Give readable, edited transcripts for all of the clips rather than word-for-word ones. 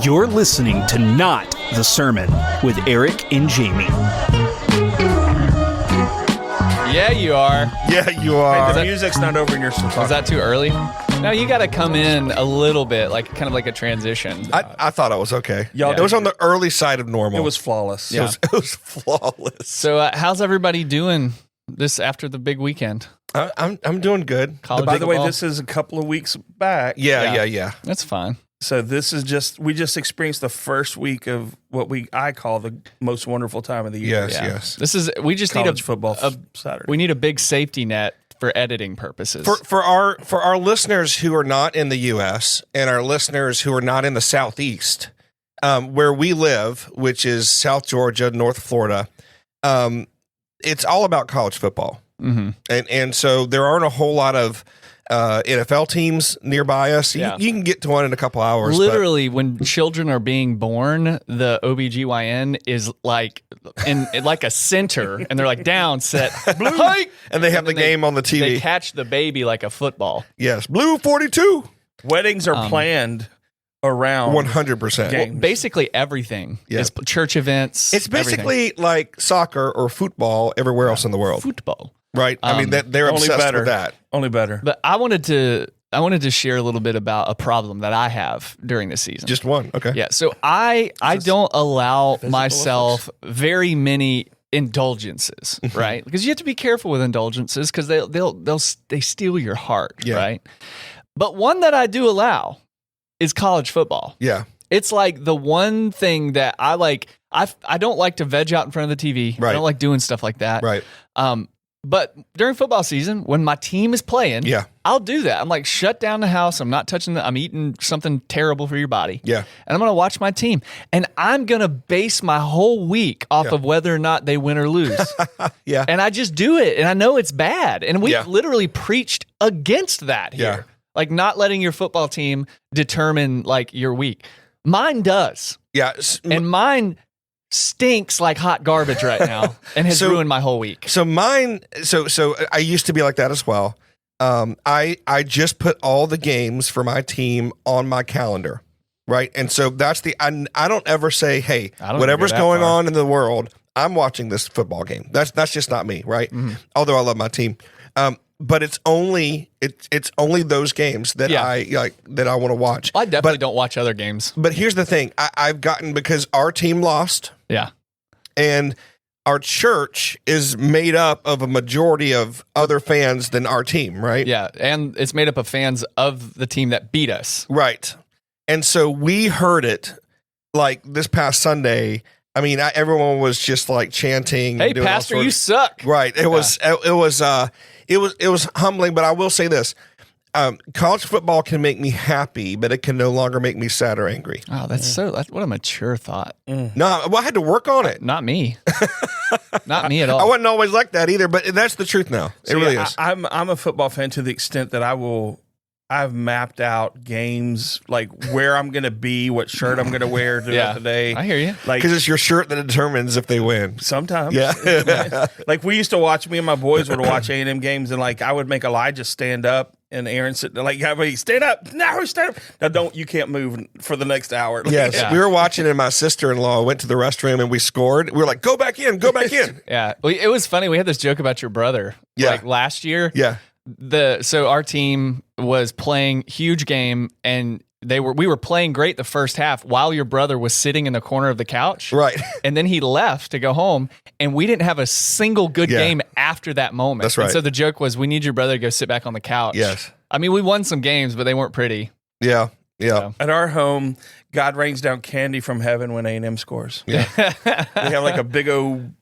You're listening to Not the Sermon with Eric and Jamie. Yeah, you are. Yeah, you are. Hey, the music's not over and you're still talking. Is that too early? No, you got to come in a little bit, like kind of like a transition. I thought I was okay. Y'all It was on the early side of normal. It was flawless. Yeah. It was flawless. So, how's everybody doing this after the big weekend? I'm doing good. College By the way, football? this is a couple of weeks back. Yeah. That's fine. So this is we just experienced the first week of what I call the most wonderful time of the year. Yes. This is we just College need football Saturday. We need a big safety net for editing purposes. For our listeners who are not in the U.S. and our listeners who are not in the Southeast, where we live, which is South Georgia, North Florida, it's all about college football. Mm-hmm. And so there aren't a whole lot of NFL teams nearby us. Yeah. You can get to one in a couple hours. Literally, when children are being born, the OBGYN is like like a center, and they're like down, set, blue, hike, and they have the game on the TV. They catch the baby like a football. Yes, blue 42. Weddings are planned around 100%. games. Well, basically everything is church events. It's basically like soccer or football everywhere else in the world. football. Right. I mean, they're only obsessed better. with that. Only better. But I wanted to share a little bit about a problem that I have during this season. Just one. Okay. Yeah. So I don't allow myself very many indulgences, right? Because you have to be careful with indulgences because they steal your heart, right? But one that I do allow is college football. Yeah. It's like the one thing that I like. I don't like to veg out in front of the TV. Right. I don't like doing stuff like that. Right. But during football season, when my team is playing, Yeah. I'll do that. I'm like, shut down the house. I'm not touching I'm eating something terrible for your body. Yeah. And I'm going to watch my team. And I'm going to base my whole week off of whether or not they win or lose. Yeah. And I just do it. And I know it's bad. And we've Yeah. literally preached against that here. Yeah. Like not letting your football team determine like your week. Mine does. Yeah. And mine stinks like hot garbage right now and has ruined my whole week. So mine, so I used to be like that as well. I just put all the games for my team on my calendar, right? And so that's I don't ever say, hey, whatever's going on in the world, I'm watching this football game. That's just not me, right? Mm-hmm. Although I love my team. But it's only those games that I want to watch. I definitely don't watch other games. But here's the thing: I've gotten, because our team lost. Yeah. And our church is made up of a majority of other fans than our team, right? Yeah, and it's made up of fans of the team that beat us. Right. And so we heard it like this past Sunday. I mean, everyone was just like chanting. Hey, Pastor, you suck. Right. It was humbling, but I will say this. College football can make me happy, but it can no longer make me sad or angry. Oh, what a mature thought. No, well, I had to work on it. Not me. Not me at all. I wasn't always like that either, but that's the truth now. It really is. I'm a football fan to the extent that I've mapped out games, like where I'm going to be, what shirt I'm going to wear throughout the day. I hear you. Like, because it's your shirt that determines if they win. Sometimes. Yeah. Like we used to watch, me and my boys would watch A&M games, and like I would make Elijah stand up and Aaron sit there, like, stand up. No, stand up. Now you can't move for the next hour. Yes. We were watching and my sister-in-law went to the restroom and we scored. We were like, go back in. Yeah. Well, it was funny. We had this joke about your brother. Yeah. Like last year. Yeah. So our team was playing huge game, and we were playing great the first half while your brother was sitting in the corner of the couch. Right. And then he left to go home, and we didn't have a single good game after that moment. That's right. And so the joke was, we need your brother to go sit back on the couch. Yes. I mean, we won some games, but they weren't pretty. Yeah. Yeah. So. At our home, God rains down candy from heaven when A&M scores. Yeah. We have like a big old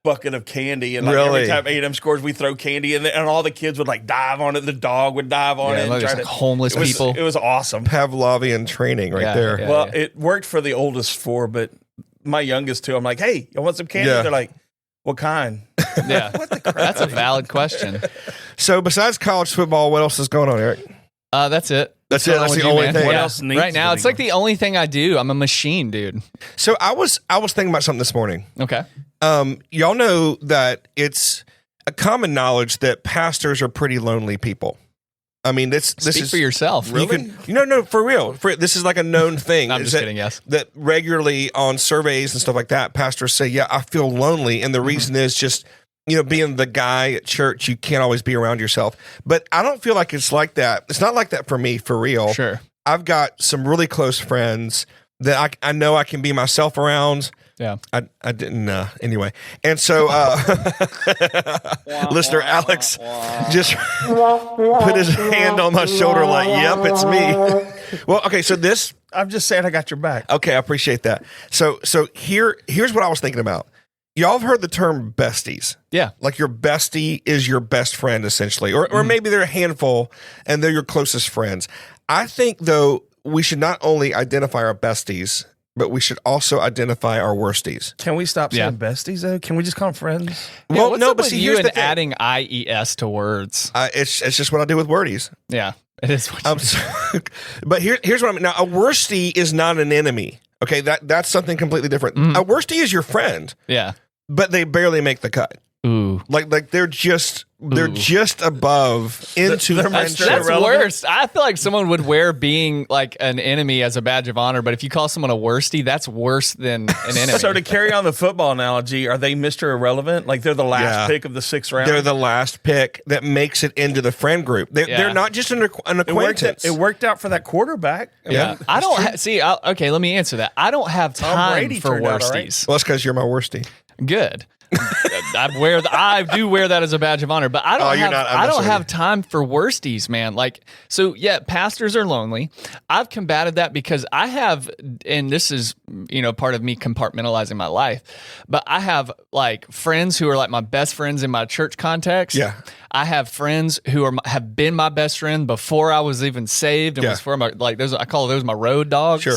bucket of candy, and like every time A&M scores, we throw candy in there, and all the kids would like dive on it. The dog would dive on it. Like homeless people. It was awesome. Pavlovian training there. Yeah, well, it worked for the oldest four, but my youngest two, I'm like, hey, you want some candy? Yeah. They're like, what kind? Yeah. What the crap? That's a valid question. So besides college football, what else is going on, Eric? That's it. That's it. That's the only thing. What else needs right now? to It's be like the only thing I do. I'm a machine, dude. So I was thinking about something this morning. Okay. Y'all know that it's a common knowledge that pastors are pretty lonely people. I mean, this Speak is for yourself. Really? No, for real. This is like a known thing. I'm just kidding. Yes, that regularly on surveys and stuff like that, pastors say, "Yeah, I feel lonely," and the reason is just being the guy at church. You can't always be around yourself. But I don't feel like it's like that. It's not like that for me, for real. Sure. I've got some really close friends that I know I can be myself around. Yeah, I didn't anyway, and so listener Alex just put his hand on my shoulder like, "Yep, it's me." Well, okay, so this I'm just saying I got your back. Okay, I appreciate that. So here's what I was thinking about. Y'all have heard the term besties. Yeah, like your bestie is your best friend essentially, or maybe they're a handful and they're your closest friends. I think though we should not only identify our besties, but we should also identify our worsties. Can we stop saying besties, though? Can we just call them friends? Well, what's up with you and adding IES to words? It's just what I do with wordies. Yeah, it is. But here's what I mean. Now, a worstie is not an enemy. Okay, that's something completely different. A worstie is your friend. Yeah, but they barely make the cut. Ooh, like they're just above into the friendship. That's worse. I feel like someone would wear being like an enemy as a badge of honor, but if you call someone a worstie, that's worse than an enemy. So to carry on the football analogy, are they Mr. Irrelevant? Like they're the last pick of the 6th round? They're the last pick that makes it into the friend group. They're not just an acquaintance. It worked out for that quarterback. Yeah. I don't see. Okay, let me answer that. I don't have time for worsties. Right. Well, it's because you're my worstie. Good. I do wear that as a badge of honor, but I don't have time for worsties, man. Like, so yeah, pastors are lonely. I've combated that because I have, and this is, part of me compartmentalizing my life, but I have like friends who are like my best friends in my church context. Yeah. I have friends who have been my best friend before I was even saved, and was for my those. I call those my road dogs. Sure,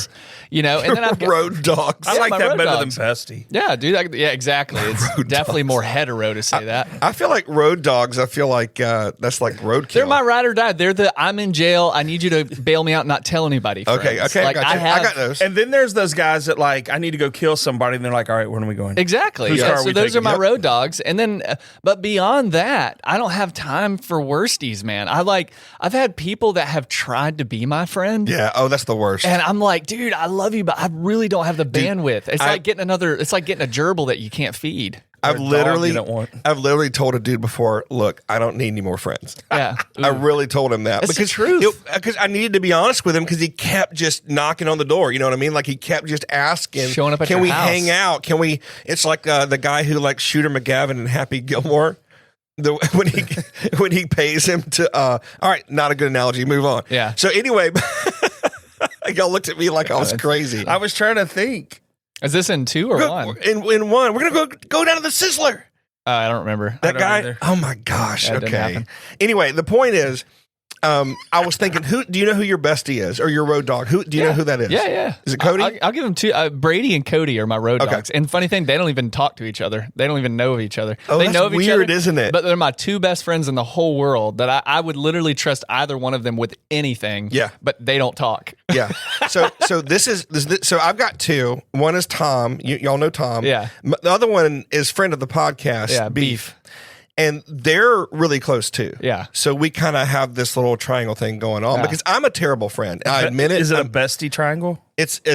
and then I've got road dogs. I like that better than bestie. Yeah, dude. Yeah, exactly. It's definitely more hetero to say that. I feel like road dogs. I feel like that's like roadkill. They're my ride or die. They're the I'm in jail. I need you to bail me out and not tell anybody. Friends. Okay. Like, I got those. And then there's those guys that like I need to go kill somebody, and they're like, all right, when are we going? Exactly. Whose car are we those taking? are my road dogs. And then, but beyond that, I don't have time for worsties, man. I've had people that have tried to be my friend. Yeah. Oh, that's the worst. And I'm like, dude, I love you, but I really don't have the bandwidth. It's like getting a gerbil that you can't feed. I've literally told a dude before, look, I don't need any more friends. Yeah. I really told him that. That's the truth. Because I needed to be honest with him because he kept just knocking on the door. You know what I mean? Like he kept just asking, showing up at can your we house? hang out? Can we? It's like the guy who likes Shooter McGavin and Happy Gilmore. When he pays him to all right, not a good analogy. Move on. Yeah. So anyway, y'all looked at me like I was crazy. I was trying to think. Is this in 2 or 1? In 1. We're gonna go down to the Sizzler. I don't remember That guy. Either. Oh my gosh. That didn't Okay. happen. Anyway, the point is, I was thinking, do you know who your bestie is or your road dog? Do you know who that is? Yeah. Is it Cody? I'll give them 2. Brady and Cody are my road dogs. And funny thing, they don't even talk to each other. They don't even know of each other. Oh, they that's know of each other, weird, isn't it? But they're my 2 best friends in the whole world that I would literally trust either one of them with anything. Yeah. But they don't talk. Yeah. So so I've got 2. One is Tom. Y'all know Tom. Yeah. The other one is friend of the podcast. Yeah, Beef. And they're really close too. Yeah. So we kind of have this little triangle thing going on because I'm a terrible friend. I admit it. Is it a bestie triangle? It's tri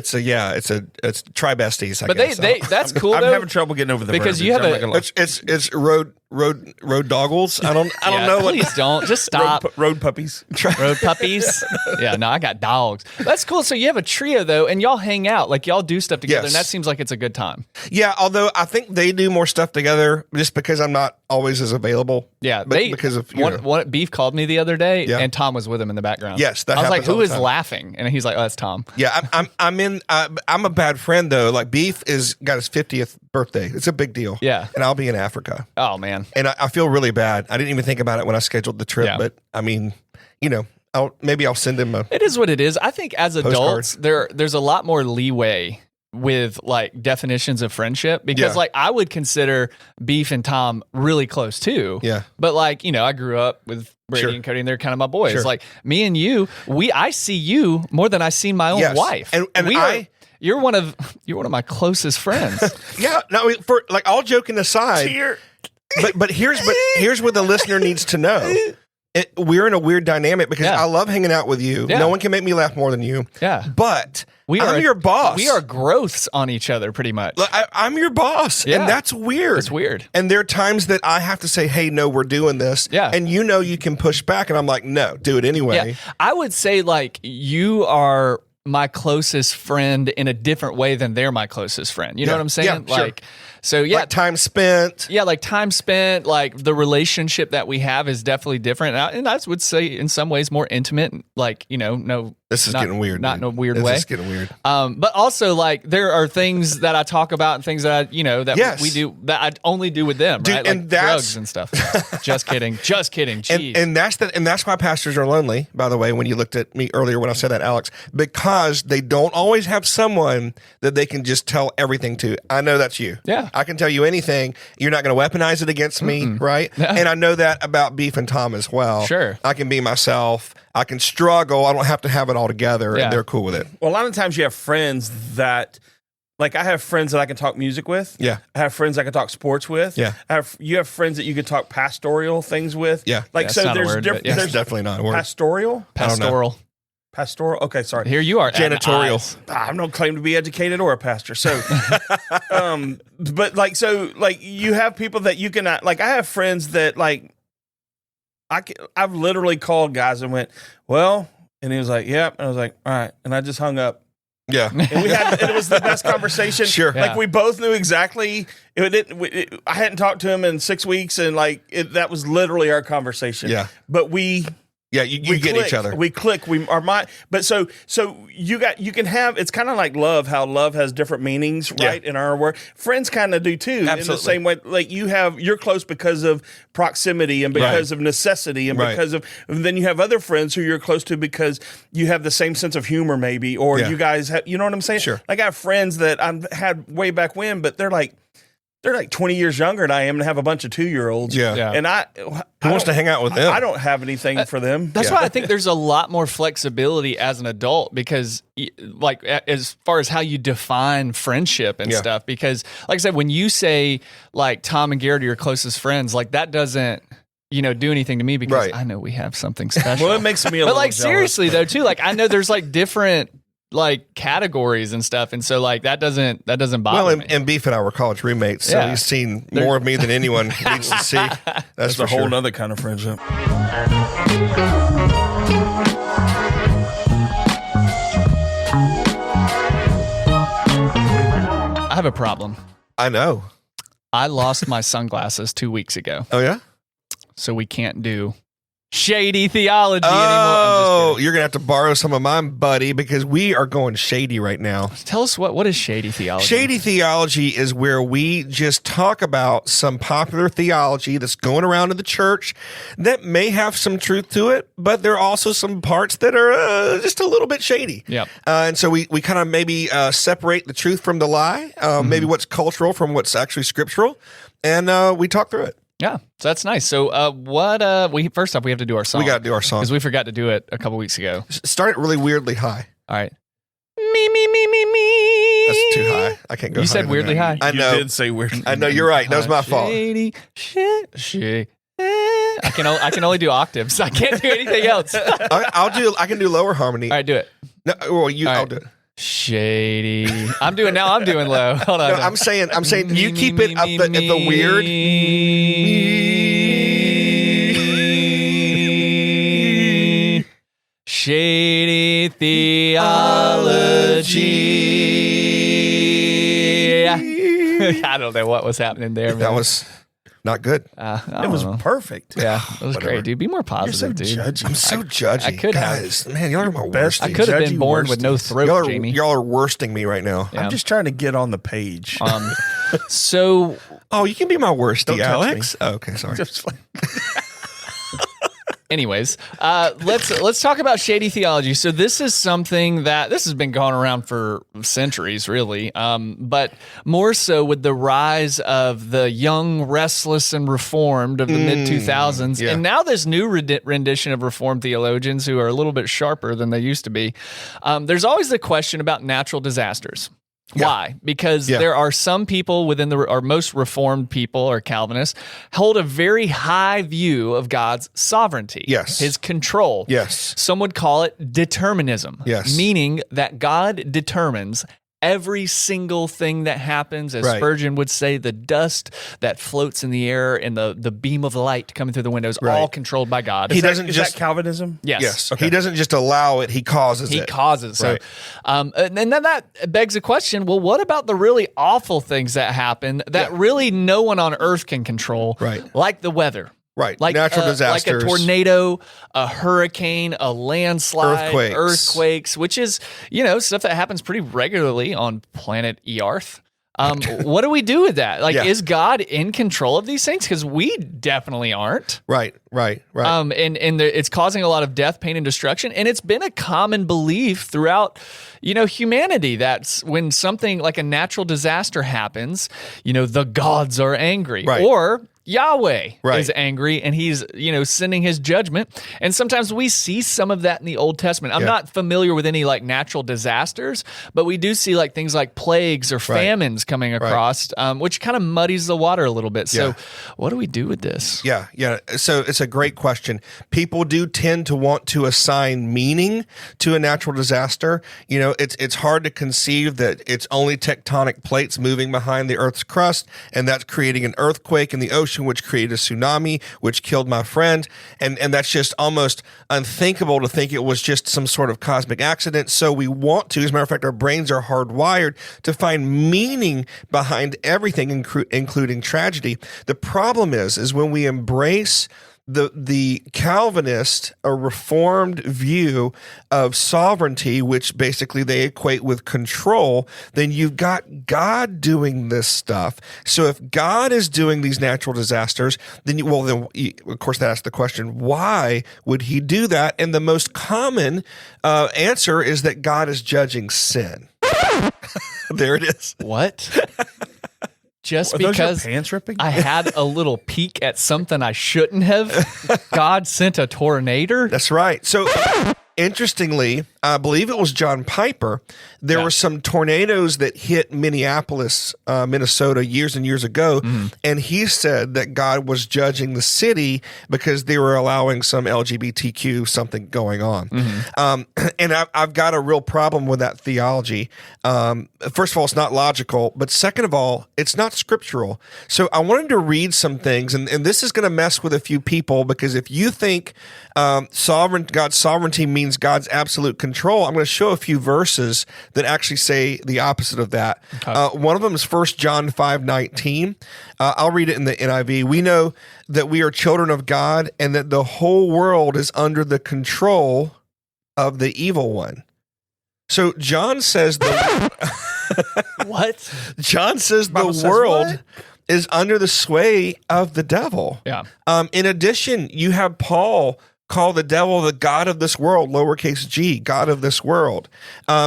besties. But that's cool. I'm though, having trouble getting over the because verbiage. you have I'm not gonna lie. it's road doggles. I don't know what. Please don't. Just stop. road puppies. Road puppies. Yeah, no, I got dogs. That's cool. So you have a trio though, and y'all hang out, like y'all do stuff together, Yes. and that seems like it's a good time. Yeah, although I think they do more stuff together just because I'm not always as available. Yeah, but because of one Beef called me the other day, Yeah. and Tom was with him in the background. Yes, that I was like, happens all "Who the is time. laughing?" And he's like, "Oh, that's Tom." Yeah, I'm a bad friend though. Like Beef got his 50th birthday. It's a big deal. Yeah. And I'll be in Africa. Oh man. And I feel really bad. I didn't even think about it when I scheduled the trip, Yeah. but I mean, I'll send him a. It is what it is. I think as Postcard. adults, there's a lot more leeway with like definitions of friendship because Yeah. like I would consider Beef and Tom really close too. Yeah. But like, I grew up with Brady Sure. and Cody and they're kind of my boys. Sure. Like me and you, I see you more than I see my own Yes. wife. And you're one of my closest friends. Yeah. No, for like all joking aside, but here's what the listener needs to know. we're in a weird dynamic because I love hanging out with you. Yeah. No one can make me laugh more than you. Yeah. But I'm your boss. We are growths on each other pretty much. Look, I'm your boss. Yeah. And that's weird. It's weird. And there are times that I have to say, hey, no, we're doing this. Yeah. And you can push back. And I'm like, no, do it anyway. Yeah. I would say like you are my closest friend in a different way than they're my closest friend. You know what I'm saying? Yeah, sure. Like, so yeah. Like time spent. Yeah, like time spent, like the relationship that we have is definitely different. And I would say in some ways more intimate, like, no. This is getting weird. Not dude. in a weird way. This is getting weird. But also like there are things that I talk about and things that that we do that I only do with them, Dude, right? and Like that's- drugs and stuff. Just kidding. Jeez. And that's why pastors are lonely, by the way, when you looked at me earlier when I said that, Alex, because they don't always have someone that they can just tell everything to. I know that's you. Yeah. I can tell you anything. You're not going to weaponize it against me, right? Yeah. And I know that about Beef and Tom as well. Sure. I can be myself. I can struggle. I don't have to have it all together, Yeah. and they're cool with it. Well, a lot of times you have friends that, like, I have friends that I can talk music with. Yeah. I have friends I can talk sports with. Yeah. You have friends that you can talk pastoral things with. Yeah. Like, That's so not a there's word, different. but yeah. That's definitely not a word. Pastoral. Pastoral. Pastoral. Okay, sorry. Here you are. Janitorial. I don't claim to be educated or a pastor. So, but like you have people that you can, like, I have friends that like, I've literally called guys and went, well, and he was like, yep. And I was like, all right. And I just hung up. Yeah. And it was the best conversation. Sure. Like Yeah. we both knew exactly. I hadn't talked to him in 6 weeks, and like that was literally our conversation. Yeah. But we You get click. each other. We click. But so you can have. It's kind of like love. How love has different meanings, right? In our work, friends kind of do too. In the Absolutely. same way, like you're close because of proximity and because of necessity and because of. And then you have other friends who you're close to because you have the same sense of humor, maybe, or you guys have. You know what I'm saying? Sure. Like I have friends that I've had way back when, but they're like 20 years younger than I am and have a bunch of 2-year-olds. Yeah. Yeah. And Who wants to hang out with them? I don't have anything for them. That's why I think there's a lot more flexibility as an adult because, like, as far as how you define friendship and stuff, because, like I said, when you say, like, Tom and Garrett are your closest friends, like, that doesn't, do anything to me because I know we have something special. Well, it makes me a but, little like, jealous. seriously, though, too, like, I know there's, like, different, like, categories and stuff, and so, like, that doesn't bother Well, me. and Beef and I were college roommates, so Yeah. he's seen more of me than anyone needs to see. That's That's for a whole sure. nother kind of friendship. I have a problem. I know. I lost my sunglasses 2 weeks ago, Oh, yeah? so we can't do Shady Theology anymore. Oh, you're going to have to borrow some of mine, buddy, because we are going shady right now. Tell us what is Shady Theology? Shady Theology is where we just talk about some popular theology that's going around in the church that may have some truth to it, but there are also some parts that are just a little bit shady. Yep. And so we kind of maybe separate the truth from the lie, maybe what's cultural from what's actually scriptural, and we talk through it. Yeah, so that's nice. So first off we have to do our song. We got to do our song. because we forgot to do it a couple weeks ago. Start it really weirdly high. All right. Me. That's too high. I can't go You higher said than weirdly that. high. I know. You did say weird. I know. You're right. That was my fault. Shady. I can only do octaves. I can't do anything else. All I can do lower harmony. right, do it. No, well, I'll right. do it. Shady. I'm doing low. Hold on. No, I'm saying you keep it up at the weird. Shady Theology. I don't know what was happening there, man. That was not good. It was perfect. Yeah, it was great, dude. Be more positive, so dude. judgy. I'm so judgy. I could have. Guys, man, y'all are my Best- worst. I could have been Judgy born with no worsties. throat, Jamie. Y'all are worsting me right now. Yeah. I'm just trying to get on the page. So Oh, you can be my worstie, Don't touch Alex. Oh, okay, sorry. Just like- anyways, let's talk about Shady Theology. So this is something that this has been going around for centuries, really, but more so with the rise of the young, restless, and reformed of the mid 2000s, yeah. and now this new rendition of reformed theologians who are a little bit sharper than they used to be. There's always the question about natural disasters. Why? Because there are some people within our most Reformed people or Calvinists hold a very high view of God's sovereignty. Yes. His control. Yes. Some would call it determinism. Yes. Meaning that God determines every single thing that happens, as Spurgeon would say, the dust that floats in the air and the beam of light coming through the windows, all controlled by God. He doesn't is just that Calvinism? Yes. Okay. He doesn't just allow it; he causes it. He causes. So, and then that begs a question. Well, what about the really awful things that happen that really no one on earth can control? Right. Like the weather. Right. Like Natural disasters. Like a tornado, a hurricane, a landslide, earthquakes, which is, stuff that happens pretty regularly on planet Earth. What do we do with that? Like, is God in control of these things? Because we definitely aren't. Right. And it's causing a lot of death, pain, and destruction. And it's been a common belief throughout, humanity that when something like a natural disaster happens, the gods are angry. Right. Or Yahweh is angry and he's, sending his judgment. And sometimes we see some of that in the Old Testament. I'm not familiar with any like natural disasters, but we do see like things like plagues or famines coming across, which kind of muddies the water a little bit. So what do we do with this? Yeah. So it's a great question. People do tend to want to assign meaning to a natural disaster. It's hard to conceive that it's only tectonic plates moving behind the Earth's crust, and that's creating an earthquake in the ocean, which created a tsunami, which killed my friend. And that's just almost unthinkable to think it was just some sort of cosmic accident. So we want to, as a matter of fact, our brains are hardwired to find meaning behind everything, including tragedy. The problem is when we embrace the Calvinist or Reformed view of sovereignty, which basically they equate with control, then you've got God doing this stuff. So if God is doing these natural disasters, then of course that asks the question, why would he do that? And the most common answer is that God is judging sin. There it is. What? Just Are those because your pants ripping? I had a little peek at something I shouldn't have, God sent a tornado? That's right. So interestingly, I believe it was John Piper. There were some tornadoes that hit Minneapolis, Minnesota years and years ago. And he said that God was judging the city because they were allowing some LGBTQ something going on. And I've got a real problem with that theology. First of all, it's not logical. But second of all, it's not scriptural. So I wanted to read some things. And this is going to mess with a few people, because if you think God's sovereignty means God's absolute control, I'm going to show a few verses that actually say the opposite of that. Okay. One of them is 1 John 5:19. I'll read it in the NIV. We know that we are children of God and that the whole world is under the control of the evil one. So John says What? John says the world is under the sway of the devil. Yeah. In addition, you have Paul call the devil the god of this world, lowercase g, god of this world.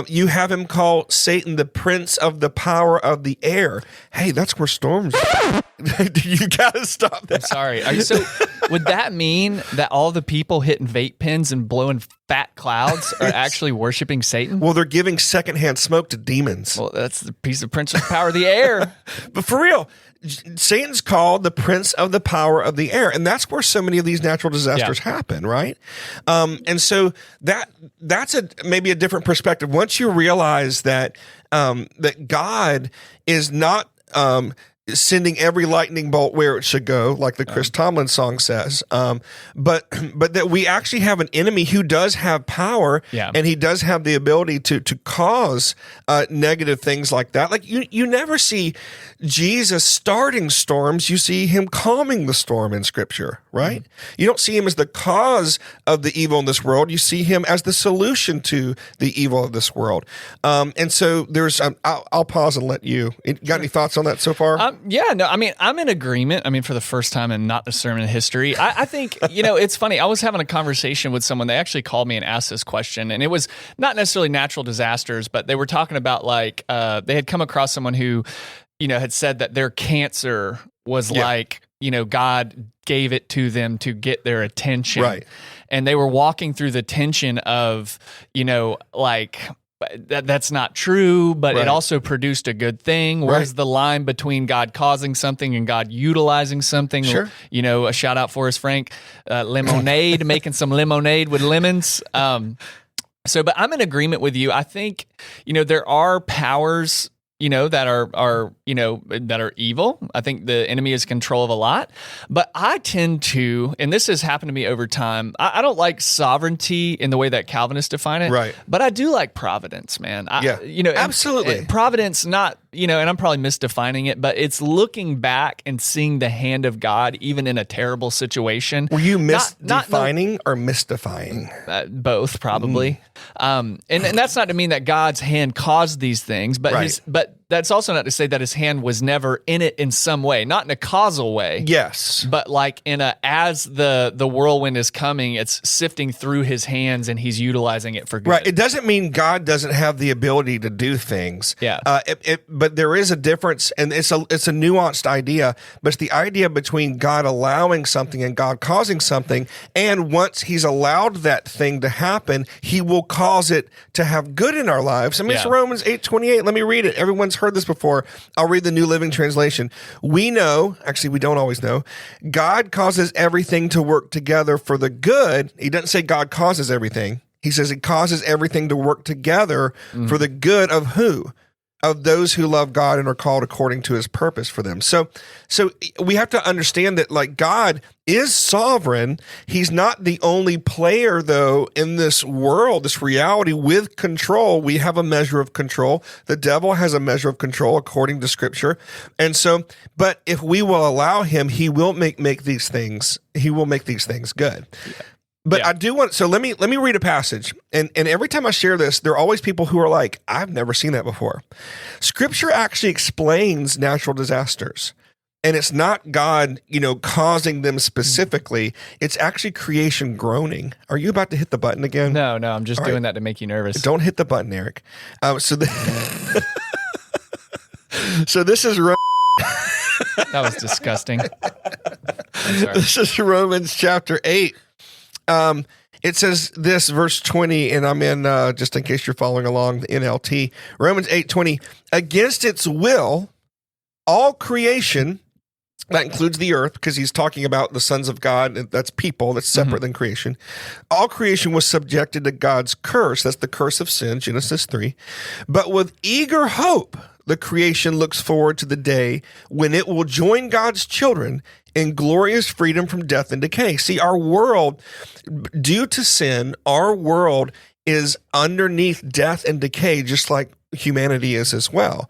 You have him call Satan the prince of the power of the air. Hey, that's where storms. You gotta stop that. I'm sorry. So would that mean that all the people hitting vape pens and blowing fat clouds are actually worshiping Satan? Well, they're giving secondhand smoke to demons. Well, that's the piece of prince of power of the air. But for real, Satan's called the prince of the power of the air, and that's where so many of these natural disasters happen, right? And so that's maybe a different perspective. Once you realize that that God is not sending every lightning bolt where it should go, like the Chris Tomlin song says, but that we actually have an enemy who does have power, and he does have the ability to cause negative things like that. Like you never see Jesus starting storms; you see him calming the storm in Scripture, right? You don't see him as the cause of the evil in this world; you see him as the solution to the evil of this world. And so there's, I'll pause and let you. Got any thoughts on that so far? I'm in agreement. For the first time in not the sermon history, I think, it's funny. I was having a conversation with someone. They actually called me and asked this question, and it was not necessarily natural disasters, but they were talking about like, they had come across someone who, had said that their cancer was like, God gave it to them to get their attention. Right. And they were walking through the tension of, like, that's not true, but Right. it also produced a good thing. Where's Right. the line between God causing something and God utilizing something? Sure. You know, a shout out for us, Frank. Lemonade, making some lemonade with lemons. But I'm in agreement with you. I think, there are powers, that are evil. I think the enemy is control of a lot, but I tend to, and this has happened to me over time. I don't like sovereignty in the way that Calvinists define it, Right. But I do like providence, man. Absolutely. And providence, not, and I'm probably misdefining it, but it's looking back and seeing the hand of God, even in a terrible situation. Were you Not or mystifying? both, probably. And that's not to mean that God's hand caused these things, but Right. but that's also not to say that his hand was never in it in some way, not in a causal way. Yes. But like as the whirlwind is coming, it's sifting through his hands and he's utilizing it for good. Right. It doesn't mean God doesn't have the ability to do things. Yeah. But there is a difference, and it's a nuanced idea. But it's the idea between God allowing something and God causing something. And once He's allowed that thing to happen, He will cause it to have good in our lives. I mean, it's Yeah. Romans 8:28. Let me read it. Everyone's heard this before. I'll read the New Living Translation. We know, actually, we don't always know, God causes everything to work together for the good. He doesn't say God causes everything. He says He causes everything to work together for the good of who? Of those who love God and are called according to His purpose for them. So we have to understand that, like, God is sovereign. He's not the only player, though, in this world, this reality with control. We have a measure of control. The devil has a measure of control according to Scripture. And so, but if we will allow Him, He will make these things. He will make these things good. But Yeah. I do want, so let me read a passage. And every time I share this, there are always people who are like, I've never seen that before. Scripture actually explains natural disasters. And it's not God, causing them specifically. It's actually creation groaning. Are you about to hit the button again? No, I'm just doing that to make you nervous. Don't hit the button, Eric. So this is That was disgusting. I'm sorry. This is Romans chapter 8. It says this, verse 20, and I'm in, just in case you're following along, the NLT. Romans 8:20, against its will, all creation, that includes the earth, because he's talking about the sons of God, that's people, that's separate than creation. All creation was subjected to God's curse. That's the curse of sin, Genesis 3. But with eager hope, the creation looks forward to the day when it will join God's children in glorious freedom from death and decay. See, our world, due to sin, our world is underneath death and decay, just like humanity is as well.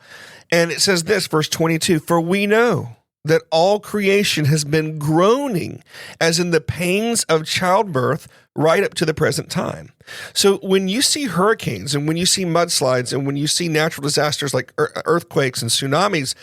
And it says this, verse 22, for we know that all creation has been groaning as in the pains of childbirth right up to the present time. So when you see hurricanes and when you see mudslides and when you see natural disasters like earthquakes and tsunamis,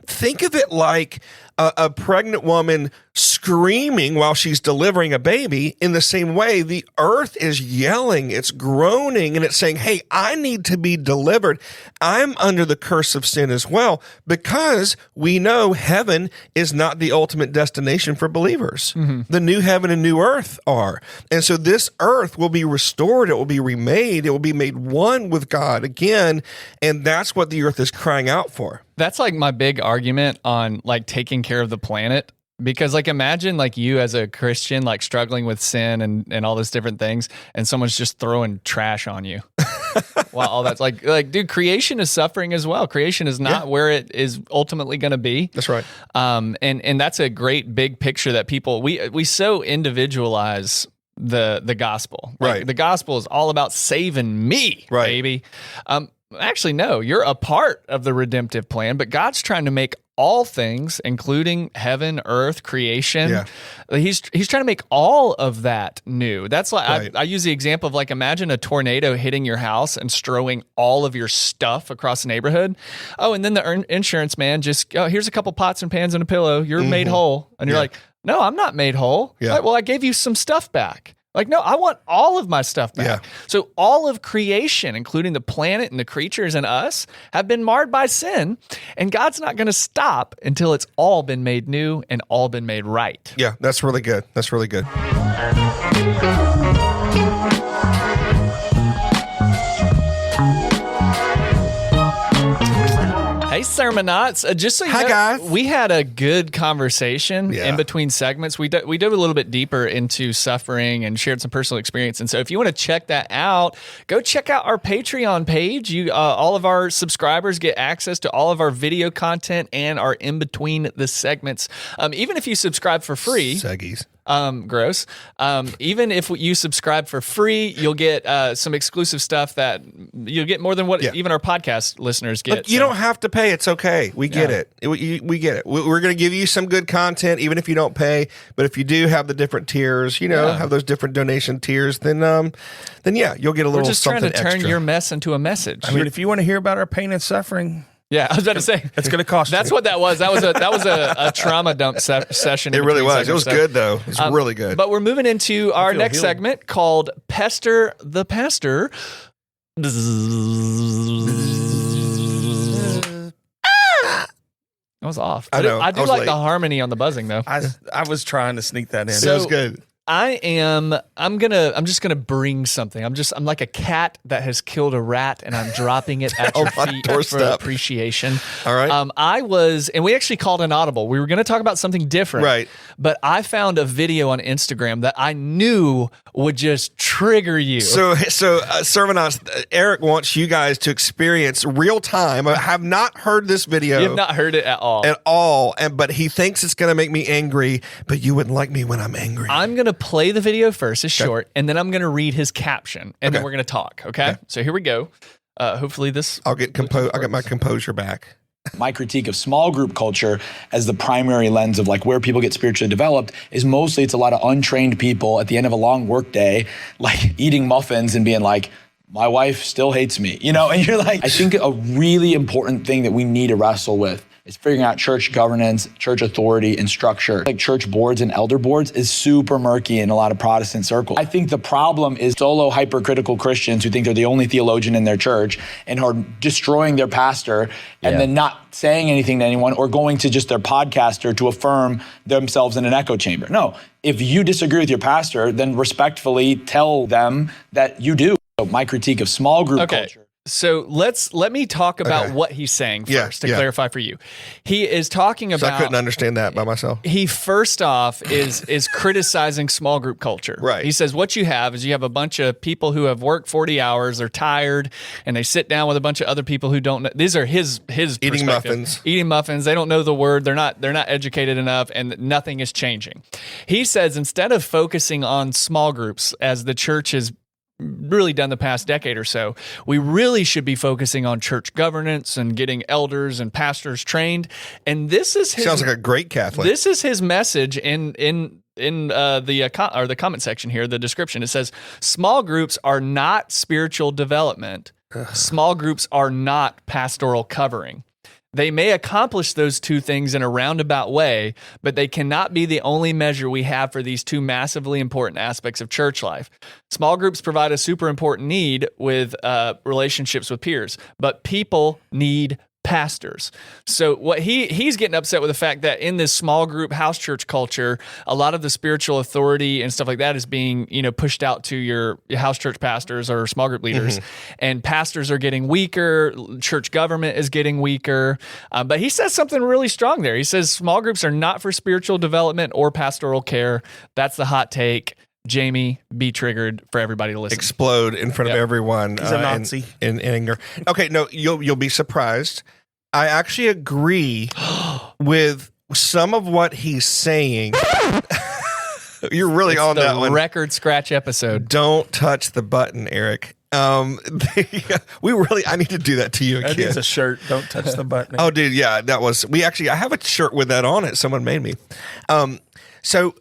think of it like a pregnant woman screaming while she's delivering a baby. In the same way, the earth is yelling, it's groaning, and it's saying, hey, I need to be delivered. I'm under the curse of sin as well, because we know heaven is not the ultimate destination for believers. The new heaven and new earth are. And so this earth will be restored. It will be remade. It will be made one with God again. And that's what the earth is crying out for. That's like my big argument on like taking care of the planet. Because like imagine like you as a Christian like struggling with sin and all those different things, and someone's just throwing trash on you. Well, all that's like dude, creation is suffering as well. Creation is not where it is ultimately going to be. That's right. And that's a great big picture that people we so individualize the gospel. Like, Right. the gospel is all about saving me, Right. baby. Actually, no, you're a part of the redemptive plan, but God's trying to make all things, including heaven, earth, creation. Yeah. He's trying to make all of that new. That's like Right. I use the example of like imagine a tornado hitting your house and strowing all of your stuff across the neighborhood. Oh, and then the insurance man just here's a couple pots and pans and a pillow. You're made whole, and you're Yeah. like, no, I'm not made whole. Yeah. Like, well, I gave you some stuff back. Like, no, I want all of my stuff back. Yeah. So all of creation, including the planet and the creatures and us, have been marred by sin. And God's not going to stop until it's all been made new and all been made right. Yeah, that's really good. That's really good. Sermonauts. Just so you Hi, know, guys. we had a good conversation Yeah. in between segments. We dove a little bit deeper into suffering and shared some personal experience. And so if you want to check that out, go check out our Patreon page. All of our subscribers get access to all of our video content and are in between the segments. Even if you subscribe for free. Seggies. Gross. Even if you subscribe for free, you'll get some exclusive stuff that you'll get more than what even our podcast listeners get. Look, you don't have to pay. It's okay. We get it. We get it. We're going to give you some good content, even if you don't pay. But if you do have the different tiers, have those different donation tiers, then yeah, you'll get a little We're just something trying to turn extra. your mess into a message. I mean, if you want to hear about our pain and suffering, yeah, I was about to say it's going to cost. That's what that was. That was a trauma dump session. It really was. It was good though. It's really good. But we're moving into our next healed. segment called Pester the Pastor. That was off. I know. I do I was like late. the harmony on the buzzing though. I was trying to sneak that in. It was good. I'm just gonna bring something. I'm like a cat that has killed a rat and I'm dropping it at your my feet for doorstep. appreciation. All right. And we actually called an audible. We were gonna talk about something different. Right. But I found a video on Instagram that I knew would just trigger you. So Sermonauts, Eric wants you guys to experience real time. I have not heard this video. You have not heard it at all. But he thinks it's going to make me angry, but you wouldn't like me when I'm angry. I'm going to play the video first. It's short. And then I'm going to read his caption. And then Okay. we're going to talk. Okay? So here we go. Hopefully this... I'll get my composure back. My critique of small group culture as the primary lens of like where people get spiritually developed is mostly it's a lot of untrained people at the end of a long work day, like eating muffins and being like, my wife still hates me, and you're like, I think a really important thing that we need to wrestle with is figuring out church governance, church authority, and structure. Like church boards and elder boards is super murky in a lot of Protestant circles. I think the problem is solo hypercritical Christians who think they're the only theologian in their church and are destroying their pastor and then not saying anything to anyone or going to just their podcaster to affirm themselves in an echo chamber. No, if you disagree with your pastor, then respectfully tell them that you do. So my critique of small group culture. So let me talk about what he's saying first to clarify for you. He is talking about. I couldn't understand that by myself. He first off is criticizing small group culture. Right. He says what you have is you have a bunch of people who have worked 40 hours, they're tired, and they sit down with a bunch of other people who don't know. These are his Eating muffins. Eating muffins. They don't know the word. They're not educated enough, and nothing is changing. He says instead of focusing on small groups as the church has really done the past decade or so, we really should be focusing on church governance and getting elders and pastors trained. And this is his, sounds like a great Catholic. This is his message in the comment section here, the description. It says, small groups are not spiritual development. Small groups are not pastoral covering. They may accomplish those two things in a roundabout way, but they cannot be the only measure we have for these two massively important aspects of church life. Small groups provide a super important need with relationships with peers, but people need pastors. So what he's getting upset with the fact that in this small group house church culture, a lot of the spiritual authority and stuff like that is being, pushed out to your house church pastors or small group leaders, and pastors are getting weaker. Church government is getting weaker. But he says something really strong there. He says small groups are not for spiritual development or pastoral care. That's the hot take. Jamie, be triggered for everybody to listen. Explode in front of everyone. He's a Nazi. In anger. Okay, no, you'll be surprised. I actually agree with some of what he's saying. You're really on that one. Record scratch episode. Don't touch the button, Eric. I need to do that to you That again. needs a shirt. Don't touch the button. Oh, dude, yeah, I have a shirt with that on it. Someone made me. So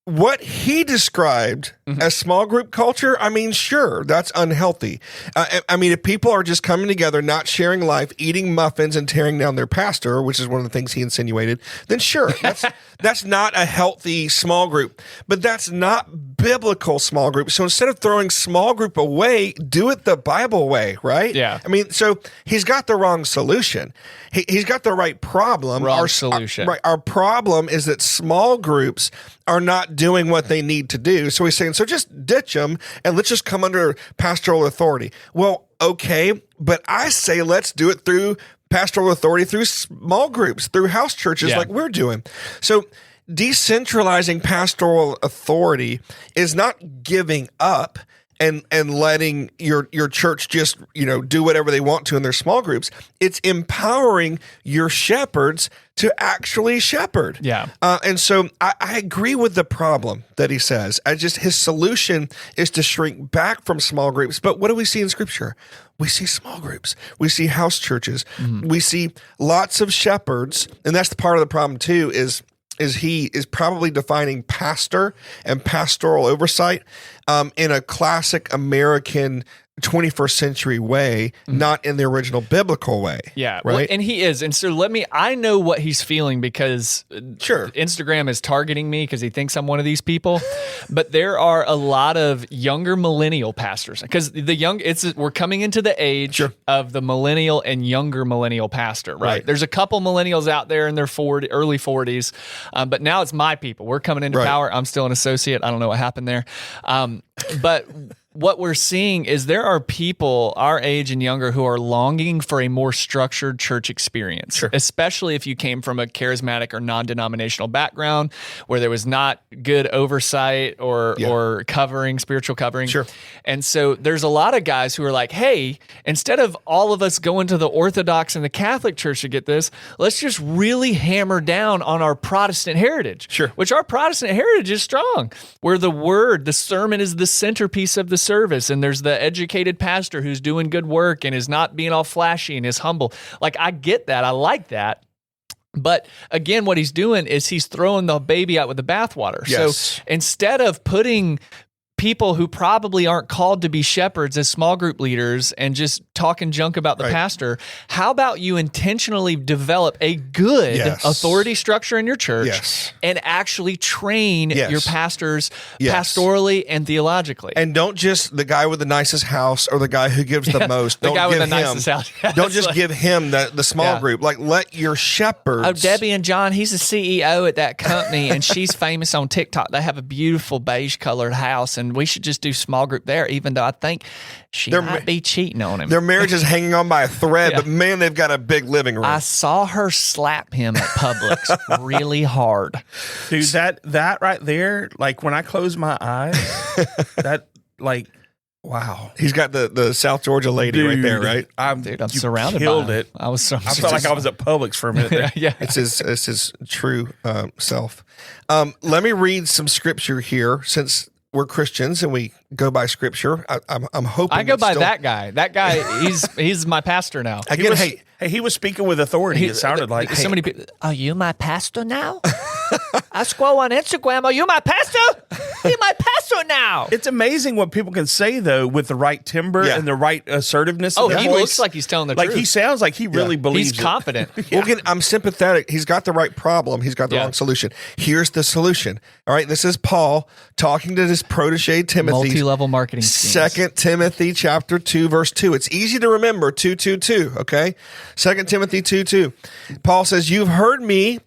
what he described as small group culture, I mean, sure, that's unhealthy. I mean, if people are just coming together, not sharing life, eating muffins and tearing down their pastor, which is one of the things he insinuated, then sure, that's not a healthy small group. But that's not biblical small group. So instead of throwing small group away, do it the Bible way, right? Yeah. I mean, so he's got the wrong solution. He's got the right problem. Wrong solution. Our problem is that small groups are not doing what they need to do. So he's saying, so just ditch them and let's just come under pastoral authority. Well, okay, but I say let's do it through pastoral authority through small groups, through house churches like we're doing. So decentralizing pastoral authority is not giving up and letting your church just, do whatever they want to in their small groups. It's empowering your shepherds to actually shepherd. Yeah. And so I agree with the problem that he says. His solution is to shrink back from small groups. But what do we see in Scripture? We see small groups. We see house churches. We see lots of shepherds. And that's the part of the problem too, is he is probably defining pastor and pastoral oversight in a classic American 21st century way, not in the original biblical way. Yeah. Right. Well, and he is. And so I know what he's feeling because Instagram is targeting me because he thinks I'm one of these people. But there are a lot of younger millennial pastors because we're coming into the age of the millennial and younger millennial pastor, right? There's a couple millennials out there in their early 40s, but now it's my people. We're coming into power. I'm still an associate. I don't know what happened there. But what we're seeing is there are people our age and younger who are longing for a more structured church experience, especially if you came from a charismatic or non-denominational background where there was not good oversight or spiritual covering. And so there's a lot of guys who are like, hey, instead of all of us going to the Orthodox and the Catholic Church to get this, let's just really hammer down on our Protestant heritage, which our Protestant heritage is strong, where the sermon is the centerpiece of the service, and there's the educated pastor who's doing good work and is not being all flashy and is humble. Like, I get that. I like that. But again, what he's doing is he's throwing the baby out with the bathwater. So instead of putting people who probably aren't called to be shepherds as small group leaders and just talking junk about the pastor, how about you intentionally develop a good authority structure in your church and actually train your pastors pastorally and theologically? And don't just the guy with the nicest house or the guy who gives the most. Don't give him, nicest house. Don't just give him the small group. Like, let your shepherds. Oh, Debbie and John, he's the CEO at that company, and she's famous on TikTok. They have a beautiful beige colored house, and we should just do small group there, even though I think she might be cheating on him. Their marriage is hanging on by a thread, but man, they've got a big living room. I saw her slap him at Publix really hard. Dude, that right there, like when I close my eyes, wow. He's got the South Georgia lady right there, right? I'm surrounded killed by it. I felt like I was at Publix for a minute there. It's his true self. Let me read some scripture here since we're Christians and we go by scripture. I'm hoping I go by that guy. That guy, he's my pastor now. Again, he was speaking with authority. It sounded like so many people. Are you my pastor now? I scroll on Instagram. Are you my pastor? You're my pastor now. It's amazing what people can say though with the right timbre and the right assertiveness. Oh, in he voice. looks like he's telling the truth. Like he sounds like he really believes. He's confident. Well, again, I'm sympathetic. He's got the right problem. He's got the wrong solution. Here's the solution. All right, this is Paul talking to his protege Timothy. Multi-level marketing schemes. 2 Timothy chapter 2, verse 2. It's easy to remember 2:2:2. Okay, 2 Timothy 2:2. Paul says, "You've heard me."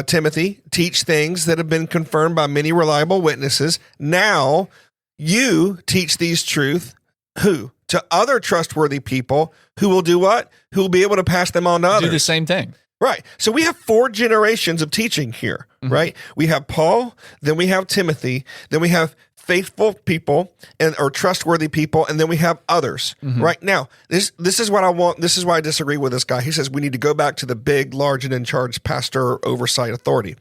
Timothy, teach things that have been confirmed by many reliable witnesses. Now you teach these truth, who? To other trustworthy people who will do what? Who will be able to pass them on to others. Do the same thing. Right. So we have 4 generations of teaching here, right? We have Paul, then we have Timothy, then we have faithful people or trustworthy people, and then we have others. Right now, this is what I want. This is why I disagree with this guy. He says we need to go back to the big, large, and in charge pastor oversight authority.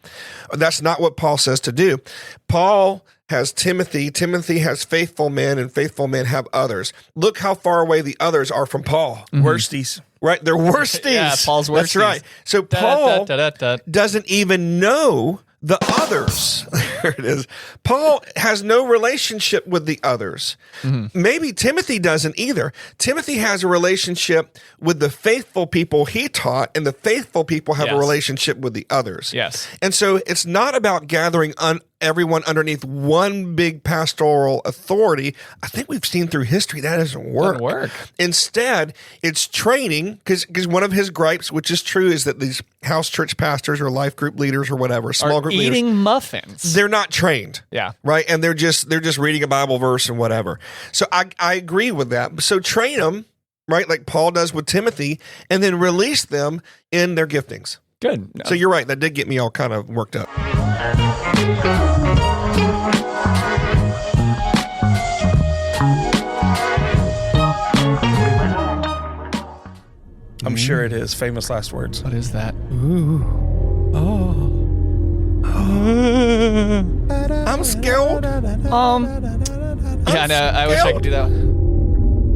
That's not what Paul says to do. Paul has Timothy. Timothy has faithful men, and faithful men have others. Look how far away the others are from Paul. Worsties. Right, they're worsties. Yeah, Paul's worsties. That's right. So Paul doesn't even know the others. There it is. Paul has no relationship with the others. Maybe Timothy doesn't either. Timothy has a relationship with the faithful people he taught, and the faithful people have a relationship with the others. Yes. And so it's not about gathering everyone underneath one big pastoral authority. I think we've seen through history that doesn't work. Instead, it's training, because one of his gripes, which is true, is that these house church pastors or life group leaders or whatever, small group leaders, eating muffins. They're not trained. Yeah. Right? And they're just reading a Bible verse and whatever. So I agree with that. So train them right? Like Paul does with Timothy, and then release them in their giftings. Good. So you're right. That did get me all kind of worked up. I'm sure it is. Famous last words. What is that? I'm scared. Yeah, I know. I wish I could do that.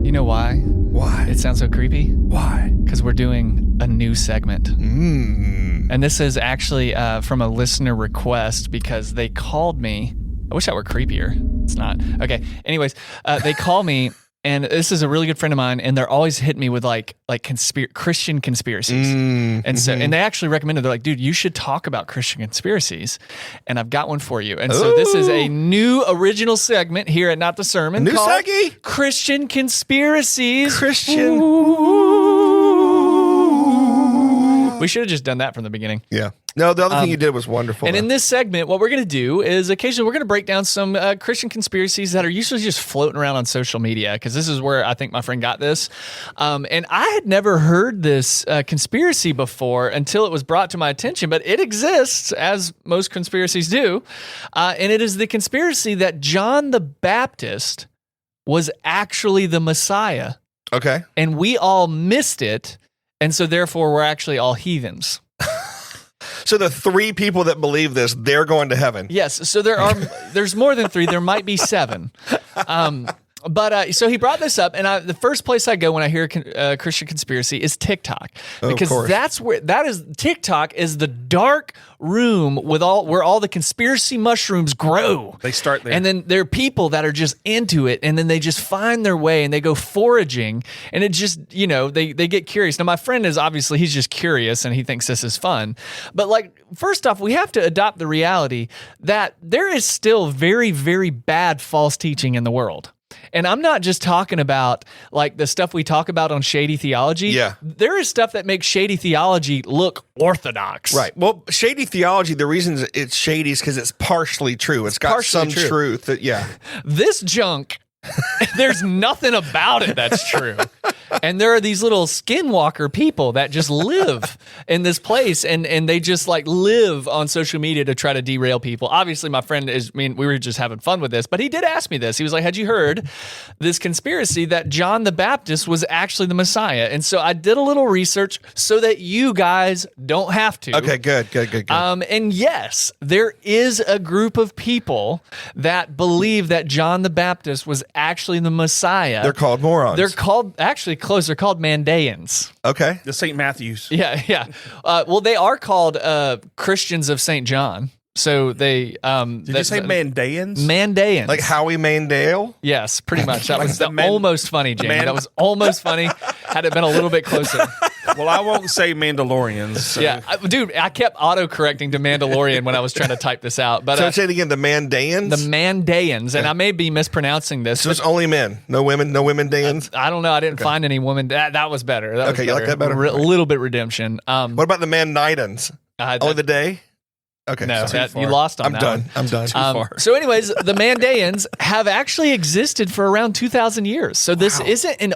You know why? Why? It sounds so creepy. Why? Because we're doing a new segment. And this is actually from a listener request because they called me. I wish that were creepier. It's not. Okay. Anyways, they call me, and this is a really good friend of mine, and they're always hitting me with like Christian conspiracies. And so, and they actually recommended, they're like, dude, you should talk about Christian conspiracies. And I've got one for you. And so this is a new original segment here at Not the Sermon. New called seggy? Christian Conspiracies. Christian. We should have just done that from the beginning. Yeah. No, the other thing you did was wonderful. And in this segment, what we're going to do is occasionally we're going to break down some Christian conspiracies that are usually just floating around on social media, because this is where I think my friend got this. And I had never heard this conspiracy before until it was brought to my attention, but it exists, as most conspiracies do. And it is the conspiracy that John the Baptist was actually the Messiah. Okay. And we all missed it. And so therefore we're actually all heathens. So the 3 people that believe this, they're going to heaven. Yes. So there's more than 3. There might be 7. But so he brought this up, and the first place I go when I hear a Christian conspiracy is TikTok, because that's where TikTok is the dark room where all the conspiracy mushrooms grow. They start there, and then there are people that are just into it, and then they just find their way and they go foraging, and it just they get curious. Now my friend is obviously he's just curious and he thinks this is fun, but like first off, we have to adopt the reality that there is still very, very bad false teaching in the world. And I'm not just talking about like the stuff we talk about on Shady Theology. Yeah. There is stuff that makes Shady Theology look orthodox. Right. Well, Shady Theology, the reason it's shady is because it's partially true. It's got some truth. This junk, there's nothing about it that's true. And there are these little skinwalker people that just live in this place, and they just like live on social media to try to derail people. Obviously, my friend we were just having fun with this, but he did ask me this. He was like, had you heard this conspiracy that John the Baptist was actually the Messiah? And so I did a little research so that you guys don't have to. Okay, good. And yes, there is a group of people that believe that John the Baptist was actually the Messiah. They're called morons. They're called, actually close, they're called Mandaeans. Okay. The St. Matthews. Yeah. Well, they are called Christians of St. John. So they... Did you say Mandaeans? Mandaeans. Like Howie Mandel? Yes, pretty much. That was almost funny, Jamie. That was almost funny had it been a little bit closer. Well, I won't say Mandalorians. So. Yeah, dude, I kept auto-correcting to Mandalorian when I was trying to type this out. But so say it again, the Mandaeans? The Mandaeans, and I may be mispronouncing this. So it's only men, no women, no women Daeans? I don't know. I didn't find any women. That was better. That was better. You like that better? A little bit redemption. What about the Manidans? Only the day? Okay, no, you lost on that. I'm done. Too far. So, anyways, the Mandaeans have actually existed for around 2,000 years. So this isn't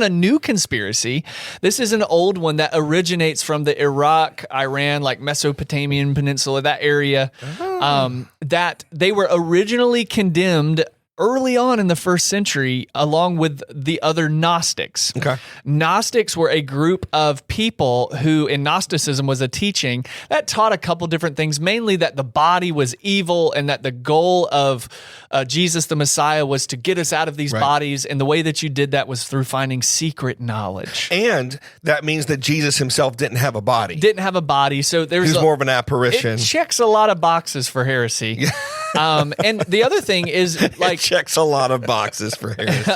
a new conspiracy. This is an old one that originates from the Iraq, Iran, like Mesopotamian Peninsula, that area. That they were originally condemned early on in the 1st century, along with the other Gnostics. Okay. Gnostics were a group of people who, in Gnosticism, was a teaching that taught a couple different things, mainly that the body was evil and that the goal of Jesus the Messiah was to get us out of these bodies, and the way that you did that was through finding secret knowledge. And that means that Jesus himself didn't have a body. So there's He was more of an apparition. It checks a lot of boxes for heresy. And the other thing is like checks a lot of boxes for heresy.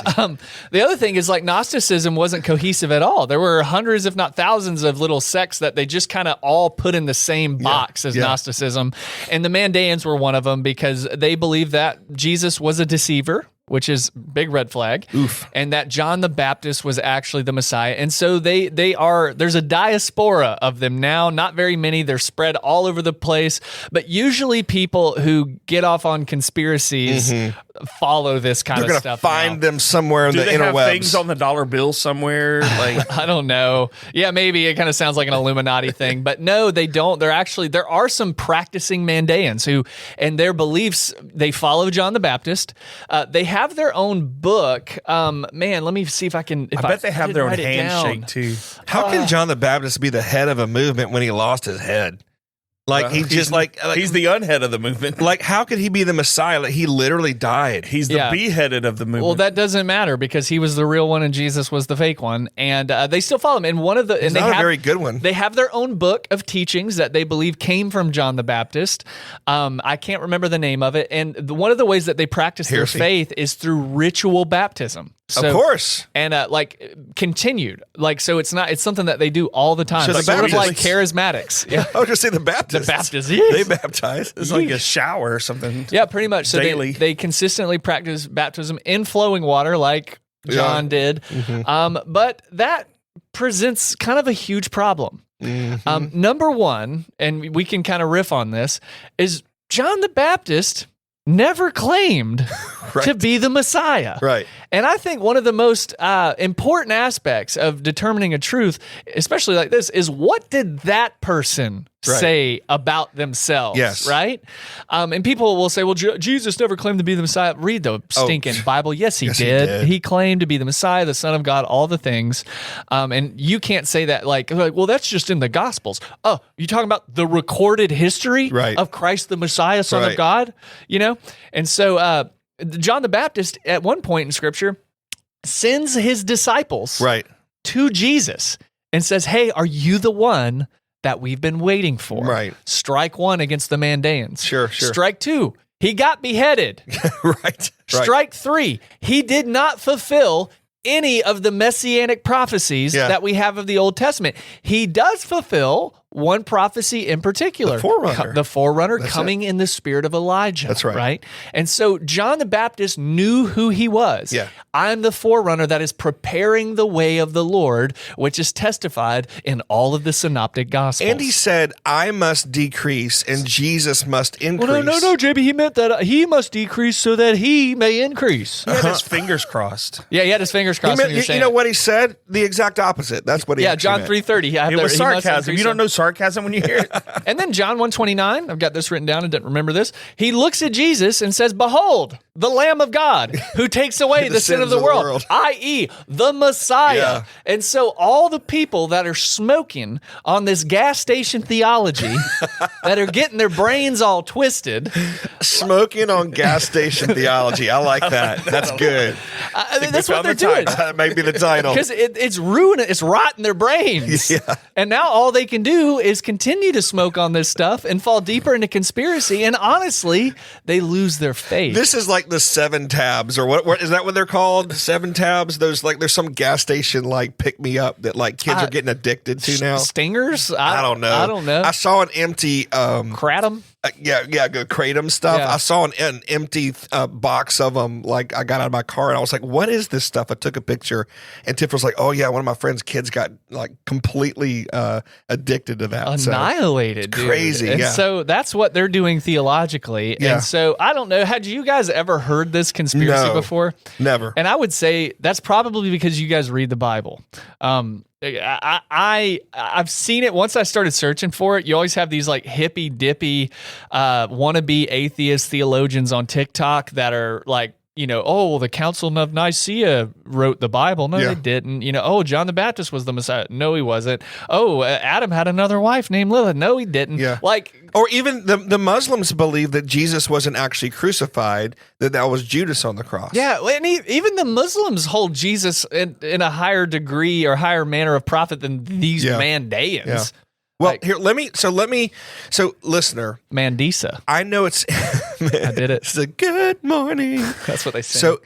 The other thing is like Gnosticism wasn't cohesive at all. There were hundreds, if not thousands, of little sects that they just kind of all put in the same box as Gnosticism. And the Mandaeans were one of them because they believed that Jesus was a deceiver. which is big red flag. And that John the Baptist was actually the Messiah. And so there's a diaspora of them now, not very many. They're spread all over the place, but usually people who get off on conspiracies follow this kind of stuff. They're going to find them somewhere in the interwebs. Do they have things on the dollar bill somewhere? Like I don't know. Yeah, maybe it kind of sounds like an Illuminati thing, but no, they don't. There are some practicing Mandaeans who, and their beliefs, they follow John the Baptist. They have their own book. Man, let me see if I can. I bet they have their own handshake too. How can John the Baptist be the head of a movement when he lost his head? Like he's just like he's the unhead of the movement. Like how could he be the Messiah? Like he literally died. He's the beheaded of the movement. Well, that doesn't matter because he was the real one and Jesus was the fake one, and they still follow him. And one of the he's not a very good one. They have their own book of teachings that they believe came from John the Baptist. I can't remember the name of it. And one of the ways that they practice their faith is through ritual baptism. So, of course. And continued. So it's something that they do all the time. So sort of like charismatics. Yeah. I was just saying the Baptists. The Baptists, yes. They baptize. It's like a shower or something. Yeah, pretty much. So daily. They consistently practice baptism in flowing water like John did. But that presents kind of a huge problem. Number one, and we can kind of riff on this, is John the Baptist never claimed to be the Messiah. Right. And I think one of the most important aspects of determining a truth, especially like this, is what did that person say about themselves? Yes. Right? And people will say, well, Jesus never claimed to be the Messiah. Read the stinking Bible. Yes, he did. He claimed to be the Messiah, the Son of God, all the things. And you can't say that like, well, that's just in the Gospels. Oh, you talking about the recorded history of Christ the Messiah, Son of God? You know? And so John the Baptist, at one point in Scripture, sends his disciples to Jesus and says, hey, are you the one that we've been waiting for? Right. Strike one against the Mandaeans. Sure. Strike two, he got beheaded. Strike three, he did not fulfill any of the messianic prophecies that we have of the Old Testament. He does fulfill one prophecy in particular. The forerunner coming in the spirit of Elijah. That's right. Right? And so John the Baptist knew who he was. Yeah. I'm the forerunner that is preparing the way of the Lord, which is testified in all of the synoptic gospels. And he said, I must decrease and Jesus must increase. Well, no, JB, he meant that he must decrease so that he may increase. He had his fingers crossed. Yeah, he had his fingers crossed. You know what he said? The exact opposite. That's what he John 3:30. It was sarcasm. You don't know sarcasm when you hear it. And then John 1:29, I've got this written down and didn't remember this. He looks at Jesus and says, behold, the Lamb of God who takes away the sin of the world, i.e. the Messiah. Yeah. And so all the people that are smoking on this gas station theology, that are getting their brains all twisted. Smoking on gas station theology. I like that. That's good. That's what they're doing. That may be the title. Because it's ruining, it's rotting their brains. Yeah. And now all they can do is continue to smoke on this stuff and fall deeper into conspiracy. And honestly, they lose their faith. This is like the 7 tabs, or what is that what they're called? 7 tabs? There's some gas station like pick me up that like kids are getting addicted to now. Stingers? I don't know. I saw an empty Kratom? Go Kratom stuff. Yeah. I saw an empty box of them. Like I got out of my car and I was like, "What is this stuff?" I took a picture, and Tiff was like, "Oh yeah, one of my friends' kids got like completely addicted to that, annihilated, so, crazy." And so that's what they're doing theologically. Yeah. And so I don't know. Had you guys ever heard this conspiracy before? Never. And I would say that's probably because you guys read the Bible. I've seen it once I started searching for it. You always have these like hippy dippy wannabe atheist theologians on TikTok that are like, the Council of Nicaea wrote the Bible. No, they didn't. John the Baptist was the Messiah. No, he wasn't. Adam had another wife named Lilith. No, he didn't. Yeah. Like, or even the Muslims believe that Jesus wasn't actually crucified, that was Judas on the cross. Yeah, and even the Muslims hold Jesus in a higher degree or higher manner of prophet than these Mandaeans. Yeah. Well, so listener. Mandisa. I know it's, I did it. It's a good morning. That's what they say. So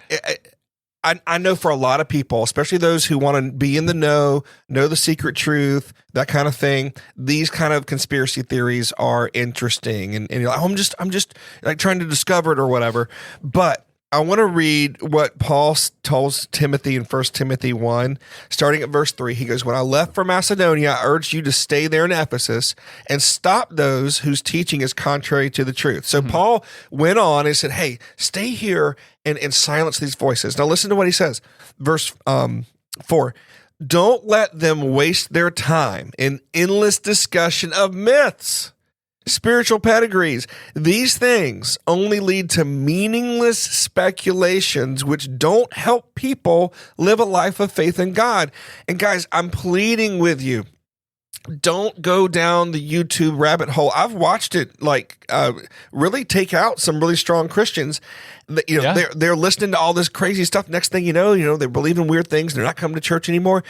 I know for a lot of people, especially those who want to be in the know the secret truth, that kind of thing, these kind of conspiracy theories are interesting. And you're like, I'm just like trying to discover it or whatever. But I want to read what Paul tells Timothy in 1 Timothy 1, starting at verse 3. He goes, when I left for Macedonia, I urged you to stay there in Ephesus and stop those whose teaching is contrary to the truth. So Paul went on and said, hey, stay here and silence these voices. Now listen to what he says. Verse 4. Don't let them waste their time in endless discussion of myths, spiritual pedigrees. These things only lead to meaningless speculations which don't help people live a life of faith in God. And guys, I'm pleading with you. Don't go down the YouTube rabbit hole. I've watched it really take out some really strong Christians. They're listening to all this crazy stuff. Next thing you know, they're believing weird things. They're not coming to church anymore.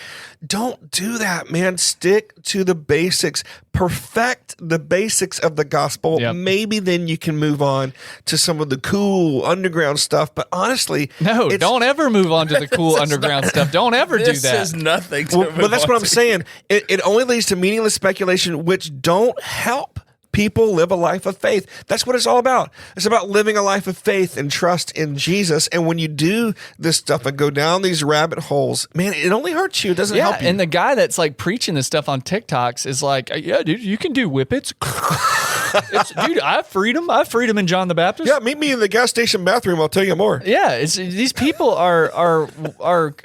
Don't do that, man. Stick to the basics. Perfect the basics of the gospel. Yep. Maybe then you can move on to some of the cool underground stuff. But honestly, no, don't ever move on to the cool underground stuff. Don't ever do that. This is nothing. But that's what I'm saying. It only leads to meaningless speculation, which don't help people live a life of faith. That's what it's all about. It's about living a life of faith and trust in Jesus. And when you do this stuff and go down these rabbit holes, man, it only hurts you. It doesn't help you. And the guy that's like preaching this stuff on TikToks is like, yeah, dude, you can do whippets. Dude, I have freedom in John the Baptist. Yeah, meet me in the gas station bathroom. I'll tell you more. Yeah, these people are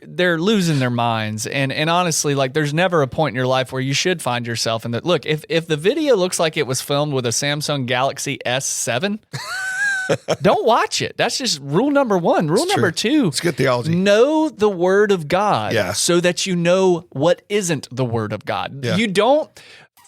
they're losing their minds, and honestly, like, there's never a point in your life where you should find yourself in that. Look, if the video looks like it was filmed with a Samsung Galaxy S7, don't watch it. That's just rule number one. Rule number two: it's good theology. Know the Word of God, so that you know what isn't the Word of God. Yeah. You don't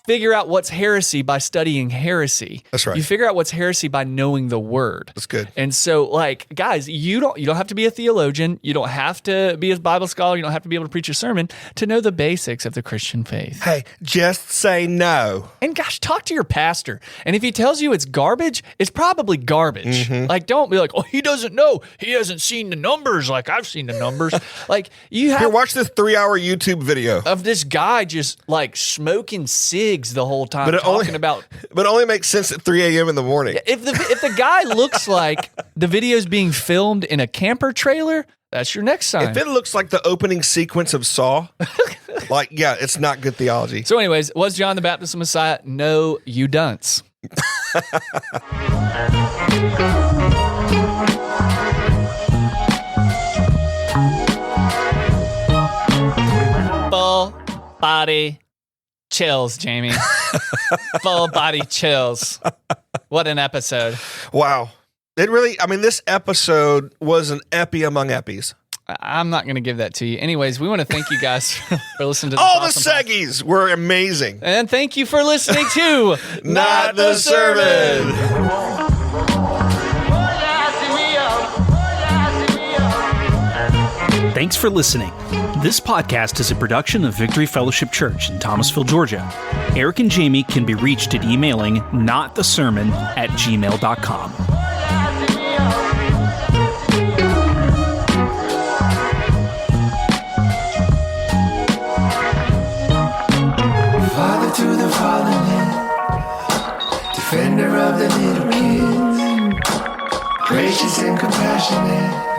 figure out what's heresy by studying heresy. That's right. You figure out what's heresy by knowing the Word. That's good. And so, like, guys, you don't have to be a theologian. You don't have to be a Bible scholar. You don't have to be able to preach a sermon to know the basics of the Christian faith. Hey, just say no. And gosh, talk to your pastor. And if he tells you it's garbage, it's probably garbage. Like, don't be like, oh, he doesn't know. He hasn't seen the numbers like I've seen the numbers. Like, you have... Here, watch this 3-hour YouTube video of this guy just, like, smoking cigs the whole time, but it only makes sense at 3 a.m. in the morning. If the guy looks like the video's being filmed in a camper trailer, that's your next sign. If it looks like the opening sequence of Saw, it's not good theology. So anyways, was John the Baptist the Messiah? No, you dunce. Full body chills, Jamie. Full body chills. What an episode. Wow. This episode was an epi among eppies. I'm not going to give that to you. Anyways, we want to thank you guys for listening to this. All the Seggies were amazing. And thank you for listening to Not the Sermon. Thanks for listening. This podcast is a production of Victory Fellowship Church in Thomasville, Georgia. Eric and Jamie can be reached at emailing notthesermon@gmail.com. Father to the fatherless, defender of the little kids, gracious and compassionate.